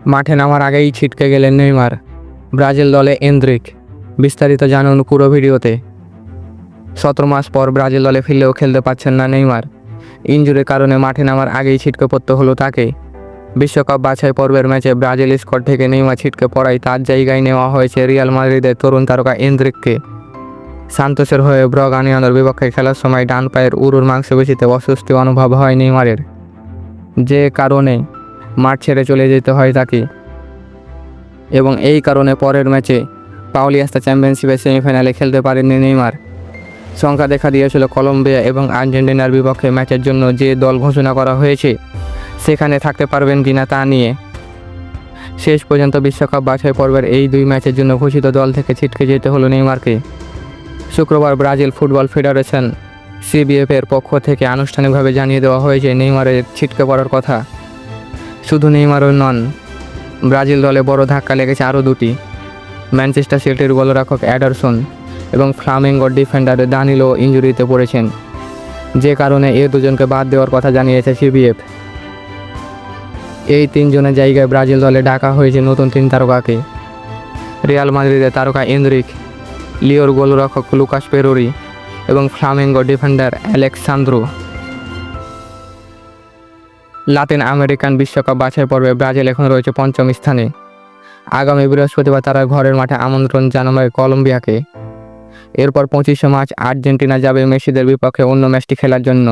মাঠে নামার আগেই ছিটকে গেলেন নেইমার। ব্রাজিল দলে এন্দ্রিক। বিস্তারিত জানুন পুরো ভিডিওতে। 17 মাস পর ব্রাজিল দলে ফিরলেও খেলতে পারছেন না নেইমার। ইনজুরির কারণে মাঠে নামার আগেই ছিটকে পড়তে হলো তাকে। বিশ্বকাপ বাছাই পর্বের ম্যাচে ব্রাজিল স্কোয়াড থেকে নেইমার ছিটকে পড়ায় তার জায়গায় নেওয়া হয়েছে রিয়াল মাদ্রিদের তরুণ তারকা এন্দ্রিককে। সান্তোসের হয়ে ব্রাগানিয়ানোর বিপক্ষে খেলার সময় ডান পায়ের উরুর মাংসপেশিতে অস্বস্তি অনুভব হয় নেইমারের, যে কারণে মাঠ ছেড়ে চলে যেতে হয় তাকে। এবং এই কারণে পরের ম্যাচে পাউলিয়াস্তা চ্যাম্পিয়নশিপের সেমিফাইনালে খেলতে পারেননি নেইমার। শঙ্কা দেখা দিয়েছিল কলম্বিয়া এবং আর্জেন্টিনার বিপক্ষে ম্যাচের জন্য যে দল ঘোষণা করা হয়েছে সেখানে থাকতে পারবেন কিনা তা নিয়ে। শেষ পর্যন্ত বিশ্বকাপ বাছাই পর্বের এই 2 ম্যাচের জন্য ঘোষিত দল থেকে ছিটকে যেতে হলো নেইমারকে। শুক্রবার ব্রাজিল ফুটবল ফেডারেশন CBF এর পক্ষ থেকে আনুষ্ঠানিকভাবে জানিয়ে দেওয়া হয়েছে নেইমারের ছিটকে পড়ার কথা। শুধু নেইমারও নন, ব্রাজিল দলে বড় ধাক্কা লেগেছে আরও 2টি। ম্যানচেস্টার সিটির গোলরক্ষক অ্যাডারসন এবং ফ্লামেঙ্গোর ডিফেন্ডার দানিলো ইনজুরিতে পড়েছেন, যে কারণে এই দুজনকে বাদ দেওয়ার কথা জানিয়েছে CBF। এই 3 জনের জায়গায় ব্রাজিল দলে ডাকা হয়েছে নতুন 3 তারকাকে। রিয়াল মাদ্রিদের তারকা এন্দ্রিক, লিওর গোলরক্ষক লুকাস পেরোরি এবং Flamengo defender Alex Sandro. Latin American বিশ্বকাপ বাছাই পর্বে ব্রাজিল এখন রয়েছে 5ম স্থানে। আগামী বৃহস্পতিবার তারা ঘরের মাঠে আমন্ত্রণ জানাবে কলম্বিয়াকে। এরপর 25শে মার্চ আর্জেন্টিনা যাবে মেসিদের বিপক্ষে অন্য ম্যাচটি খেলার জন্য।